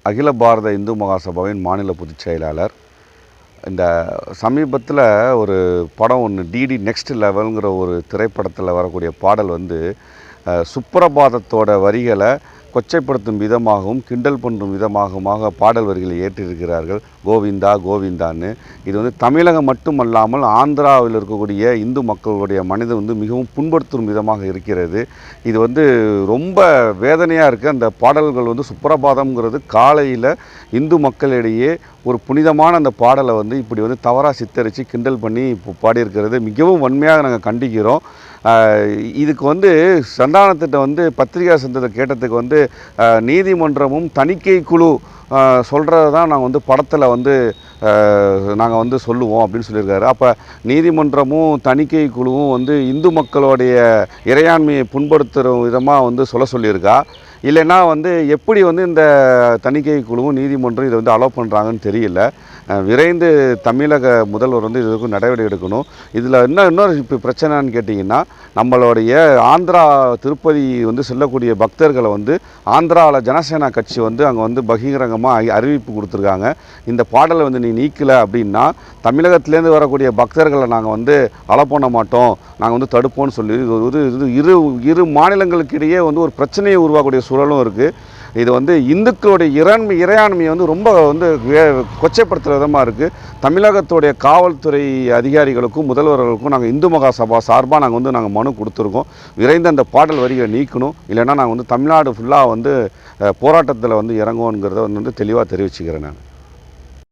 அகில பாரத இந்து மகாசபாவின் மாநில பொதுச் செயலாளர். இந்த சமீபத்தில் ஒரு படம் ஒன்று டிடி நெக்ஸ்ட் லெவலுங்கிற ஒரு திரைப்படத்தில் வரக்கூடிய பாடல் சுப்ரபாதத்தோட வரிகளை கொச்சைப்படுத்தும் விதமாகவும் கிண்டல் பண்ணும் விதமாகவுமாக பாடல் வரிகளை ஏற்றிருக்கிறார்கள். கோவிந்தா கோவிந்தான்னு. இது தமிழகம் மட்டுமல்லாமல் ஆந்திராவில் இருக்கக்கூடிய இந்து மக்களுடைய மனதை மிகவும் புண்படுத்தும் விதமாக இருக்கிறது. இது ரொம்ப வேதனையாக இருக்குது. அந்த பாடல்கள் சுப்ரபாதம்ங்கிறது காலையில் இந்து மக்களிடையே ஒரு புனிதமான அந்த பாடலை இப்படி தவறாக சித்தரித்து கிண்டல் பண்ணி பாடியிருக்கிறது மிகவும் வன்மையாக நாங்கள் கண்டிக்கிறோம். இதுக்கு சந்தானத்திட்ட பத்திரிகை சந்தத்தை கேட்டதுக்கு நீதிமன்றமும் தணிக்கை குழு சொல்கிறது தான் நாங்கள் படத்தில் நாங்கள் சொல்லுவோம் அப்படின்னு சொல்லியிருக்காரு. அப்போ நீதிமன்றமும் தணிக்கை குழுவும் இந்து மக்களுடைய இறையாண்மையை புண்படுத்துகிற விதமாக சொல்லியிருக்கா, இல்லைன்னா எப்படி இந்த தணிக்கை குழுவும் நீதிமன்றம் இதை அலோவ் பண்ணுறாங்கன்னு தெரியல. விரைந்து தமிழக முதல்வர் இதுக்கு நடவடிக்கை எடுக்கணும். இதில் இன்னொரு இப்போ பிரச்சனைன்னு கேட்டிங்கன்னா, நம்மளுடைய ஆந்திரா திருப்பதி செல்லக்கூடிய பக்தர்களை ஆந்திராவில் ஜனசேனா கட்சி அங்கே பகிரங்கமாக அறிவிப்பு கொடுத்துருக்காங்க. இந்த பாடலை நீ நீக்கலை அப்படின்னா தமிழகத்திலேருந்து வரக்கூடிய பக்தர்களை நாங்கள் அலோவ் பண்ண மாட்டோம், நாங்கள் தடுப்போம்னு சொல்லி இது இரு மாநிலங்களுக்கு இடையே ஒரு பிரச்சனையை உருவாக்கக்கூடிய சூழலும் இருக்குது. இது இந்துக்களுடைய இறையாண்மையை ரொம்ப கொச்சைப்படுத்துகிற விதமாக இருக்குது. தமிழகத்துடைய காவல்துறை அதிகாரிகளுக்கும் முதல்வர்களுக்கும் நாங்கள் இந்து மகாசபா சார்பாக நாங்கள் மனு கொடுத்துருக்கோம். விரைந்து அந்த பாடல் வரிகளை நீக்கணும், இல்லைன்னா நாங்கள் தமிழ்நாடு ஃபுல்லாக போராட்டத்தில் இறங்குவோங்கிறத தெளிவாக தெரிவிச்சுக்கிறேன் நான்.